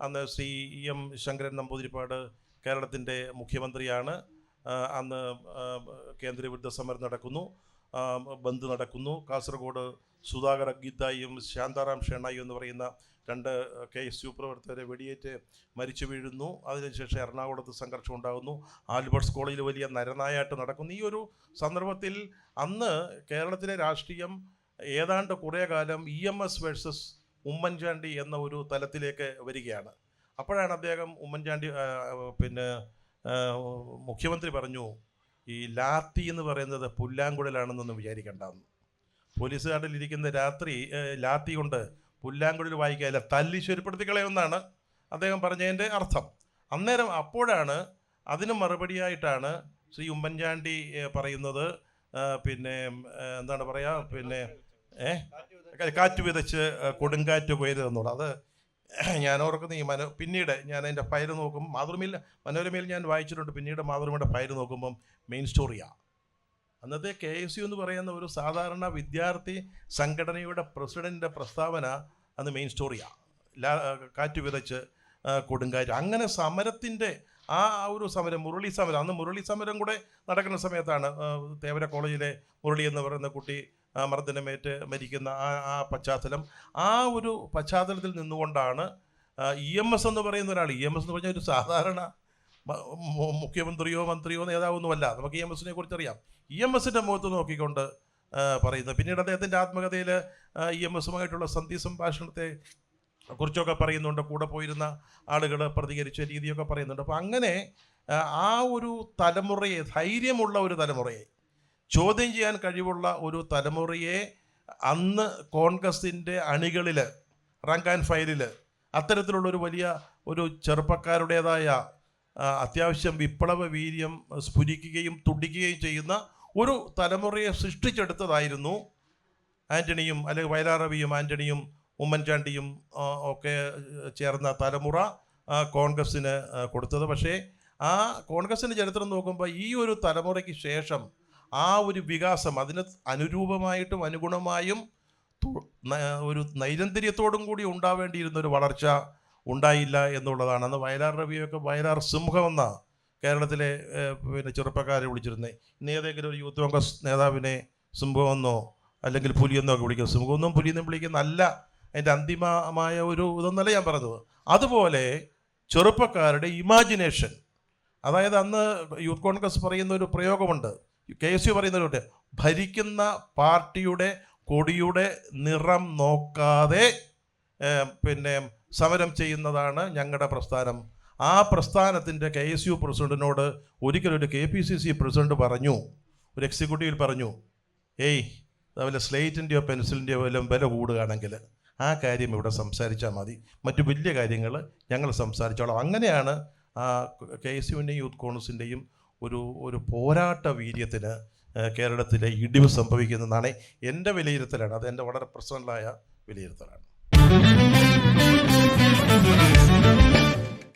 അന്ന് ശ്രീ എം ശങ്കരൻ നമ്പൂതിരിപ്പാട് കേരളത്തിൻ്റെ മുഖ്യമന്ത്രിയാണ്. അന്ന് കേന്ദ്രവിരുദ്ധ സമരം നടക്കുന്നു, ബന്ദ് നടക്കുന്നു. കാസർഗോഡ് സുധാകർ ഗീതായും ശാന്താറാം ഷേണായും എന്ന് പറയുന്ന 2 KSU പ്രവർത്തകരെ വെടിയേറ്റ് മരിച്ചു വീഴുന്നു. അതിനുശേഷം എറണാകുളത്ത് സംഘർഷം ഉണ്ടാകുന്നു. ആൽബർട്ട്സ് കോളേജിൽ വലിയ നരനായാട്ട് നടക്കുന്നു. ഈ ഒരു സന്ദർഭത്തിൽ അന്ന് കേരളത്തിലെ രാഷ്ട്രീയം ഏതാണ്ട് കുറേ കാലം EMS വേഴ്സസ് ഉമ്മൻചാണ്ടി എന്ന ഒരു തലത്തിലേക്ക് വരികയാണ്. അപ്പോഴാണ് അദ്ദേഹം ഉമ്മൻചാണ്ടി മുഖ്യമന്ത്രി പറഞ്ഞു, ഈ ലാത്തി എന്ന് പറയുന്നത് പുല്ലാങ്കുഴലാണെന്നൊന്നും വിചാരിക്കണ്ടെന്ന്. പോലീസുകാരിലിരിക്കുന്ന ലാത്തി കൊണ്ട് പുല്ലാങ്കുഴൽ വായിക്കാല്ല, തല്ലി ശരിപ്പെടുത്തി കളയുമെന്നാണ് അദ്ദേഹം പറഞ്ഞതിൻ്റെ അർത്ഥം. അപ്പോഴാണ് അതിന് മറുപടിയായിട്ടാണ് ശ്രീ ഉമ്മൻചാണ്ടി പറയുന്നത്, എന്താണ് പറയുക, കാറ്റ് വിതച്ച് കൊടുങ്കാറ്റ് കൊയ്തെന്നുള്ളത്. അത് ഞാൻ ഓർക്കുന്ന പിന്നീട് ഞാൻ അതിൻ്റെ ഫയൽ നോക്കും, മനോരമയിൽ ഞാൻ വായിച്ചിട്ടുണ്ട്. പിന്നീട് മാതൃഭൂമിയുടെ ഫയൽ നോക്കുമ്പം മെയിൻ സ്റ്റോറിയാണ്. അന്നത്തെ KSU എന്ന് പറയുന്ന ഒരു സാധാരണ വിദ്യാർത്ഥി സംഘടനയുടെ പ്രസിഡന്റിൻ്റെ പ്രസ്താവന അന്ന് മെയിൻ സ്റ്റോറിയാണ്. കാറ്റ് വിതച്ച് കൊടുങ്കാറ്റ്. അങ്ങനെ സമരത്തിൻ്റെ ആ ഒരു സമരം, മുരളി സമരം, അന്ന് മുരളി സമരം കൂടെ നടക്കുന്ന സമയത്താണ് തേവര കോളേജിലെ മുരളി എന്ന് പറയുന്ന കുട്ടി മർദ്ദനമേറ്റ് മരിക്കുന്ന ആ പശ്ചാത്തലം. ആ ഒരു പശ്ചാത്തലത്തിൽ നിന്നുകൊണ്ടാണ് EMS എന്ന് പറയുന്ന ഒരാൾ, EMS എന്ന് പറഞ്ഞാൽ ഒരു സാധാരണ മുഖ്യമന്ത്രിയോ മന്ത്രിയോ നേതാവൊന്നുമല്ല. നമുക്ക് EMSനെ കുറിച്ചറിയാം. EMSൻ്റെ മുഖത്ത് നോക്കിക്കൊണ്ട് പറയുന്നത്. പിന്നീട് അദ്ദേഹത്തിൻ്റെ ആത്മകഥയിൽ EMSുമായിട്ടുള്ള സന്ധി സംഭാഷണത്തെ കുറിച്ചൊക്കെ പറയുന്നുണ്ട്. കൂടെ പോയിരുന്ന ആളുകൾ പ്രതികരിച്ച രീതിയൊക്കെ പറയുന്നുണ്ട്. അപ്പോൾ അങ്ങനെ ആ ഒരു തലമുറയെ, ധൈര്യമുള്ള ഒരു തലമുറയെ, ചോദ്യം ചെയ്യാൻ കഴിവുള്ള ഒരു തലമുറയെ അന്ന് കോൺഗ്രസിൻ്റെ അണികളിൽ, റാങ്ക് ആൻഡ് ഫയലിൽ അത്തരത്തിലുള്ളൊരു വലിയ ഒരു ചെറുപ്പക്കാരുടേതായ അത്യാവശ്യം വിപ്ലവ വീര്യം സ്ഫുരിക്കുകയും തുടിക്കുകയും ചെയ്യുന്ന ഒരു തലമുറയെ സൃഷ്ടിച്ചെടുത്തതായിരുന്നു ആൻ്റണിയും, അല്ലെങ്കിൽ വയലാർ രവിയും ആൻ്റണിയും ഉമ്മൻചാണ്ടിയും ഒക്കെ ചേർന്ന തലമുറ കോൺഗ്രസ്സിന് കൊടുത്തത്. പക്ഷേ ആ കോൺഗ്രസിൻ്റെ ചരിത്രം നോക്കുമ്പോൾ ഈ ഒരു തലമുറയ്ക്ക് ശേഷം ആ ഒരു വികാസം, അതിന് അനുരൂപമായിട്ടും അനുഗുണമായും ഒരു നൈരന്തര്യത്തോടും കൂടി ഉണ്ടാവേണ്ടിയിരുന്നൊരു വളർച്ച ഉണ്ടായില്ല എന്നുള്ളതാണ്. അന്ന് വയലാർ രവിയൊക്കെ വയലാർ സിംഹമെന്ന കേരളത്തിലെ ചെറുപ്പക്കാരെ വിളിച്ചിരുന്നത്. ഇന്ന് ഏതെങ്കിലും ഒരു യൂത്ത് കോൺഗ്രസ് നേതാവിനെ സിംഹമെന്നോ അല്ലെങ്കിൽ പുലിയെന്നോ ഒക്കെ വിളിക്കും. സിംഹമെന്നും പുലിയെന്നും വിളിക്കുന്നല്ല അതിൻ്റെ അന്തിമമായ ഒരു ഇതൊന്നല്ല ഞാൻ പറഞ്ഞത്. അതുപോലെ ചെറുപ്പക്കാരുടെ ഇമാജിനേഷൻ, അതായത് അന്ന് യൂത്ത് കോൺഗ്രസ് പറയുന്ന ഒരു പ്രയോഗമുണ്ട്, KSU പറയുന്നവരുണ്ട്, ഭരിക്കുന്ന പാർട്ടിയുടെ കൊടിയുടെ നിറം നോക്കാതെ സമരം ചെയ്യുന്നതാണ് ഞങ്ങളുടെ പ്രസ്ഥാനം. ആ പ്രസ്ഥാനത്തിൻ്റെ KSU പ്രസിഡന്റിനോട് ഒരിക്കലൊരു KPCC പ്രസിഡന്റ് പറഞ്ഞു, ഒരു എക്സിക്യൂട്ടീവിൽ പറഞ്ഞു, അതുപോലെ സ്ലേറ്റിൻ്റെയോ പെൻസിലിൻ്റെയോ വല്ലതും വില കൂടുകയാണെങ്കിൽ ആ കാര്യം ഇവിടെ സംസാരിച്ചാൽ മതി, മറ്റു വലിയ കാര്യങ്ങൾ ഞങ്ങൾ സംസാരിച്ചോളാം. അങ്ങനെയാണ് KSUവിൻ്റെയും യൂത്ത് കോൺഗ്രസിൻ്റെയും ഒരു പോരാട്ട വീര്യത്തിന് കേരളത്തിലെ ഇടിവ് സംഭവിക്കുന്നതാണ് എൻ്റെ വിലയിരുത്തലാണ്. അത് എൻ്റെ വളരെ പേഴ്സണലായ വിലയിരുത്തലാണ്.